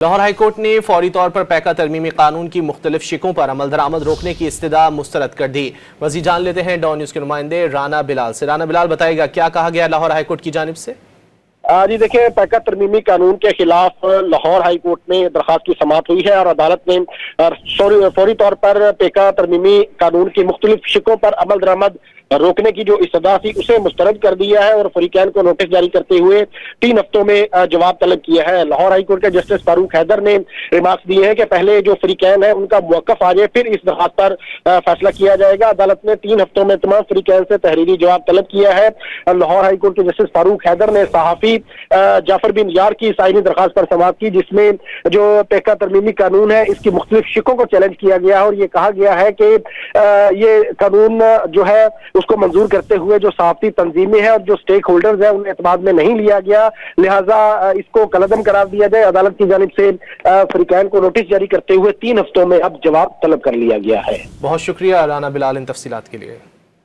Lahore high court نے فوری طور پر پیکا ترمیمی قانون کی مختلف شقوں پر عمل درآمد روکنے کی استدعا مسترد کر دی۔ مزید جان لیتے ہیں ڈان نیوز کے نمائندے رانا بلال سے۔ رانا بلال، بتائے گا کیا کہا گیا لاہور ہائی کورٹ کی جانب سے؟ جی دیکھیں، پیکا ترمیمی قانون کے خلاف لاہور ہائی کورٹ میں درخواست کی سماعت ہوئی ہے اور عدالت نے فوری طور پر پیکا ترمیمی قانون کی مختلف شقوں پر عمل درآمد روکنے کی جو استدعا تھی اسے مسترد کر دیا ہے اور فریقین کو نوٹس جاری کرتے ہوئے 3 ہفتوں میں جواب طلب کیا ہے۔ لاہور ہائی کورٹ کے جسٹس فاروق حیدر نے ریمارکس دیے ہیں کہ پہلے جو فریقین ہیں ان کا موقف آ جائے پھر اس درخواست پر فیصلہ کیا جائے گا۔ عدالت نے 3 ہفتوں میں تمام فریقین سے تحریری جواب طلب کیا ہے۔ لاہور ہائی کورٹ کے جسٹس فاروق حیدر نے صحافی جعفر بن یار کی سائنی درخواست پر سماعت کی، جس میں جو پیکا ترمیمی قانون ہے اس کی مختلف شقوں کو چیلنج کیا گیا ہے اور یہ کہا گیا ہے کہ یہ قانون جو ہے اس کو منظور کرتے ہوئے جو صحافتی تنظیمیں ہیں اور جو سٹیک ہولڈرز ہیں انہیں اعتماد میں نہیں لیا گیا، لہٰذا اس کو کالعدم قرار دیا جائے۔ عدالت کی جانب سے فریقین کو نوٹس جاری کرتے ہوئے 3 ہفتوں میں اب جواب طلب کر لیا گیا ہے۔ بہت شکریہ رانا بلال ان تفصیلات کے لیے۔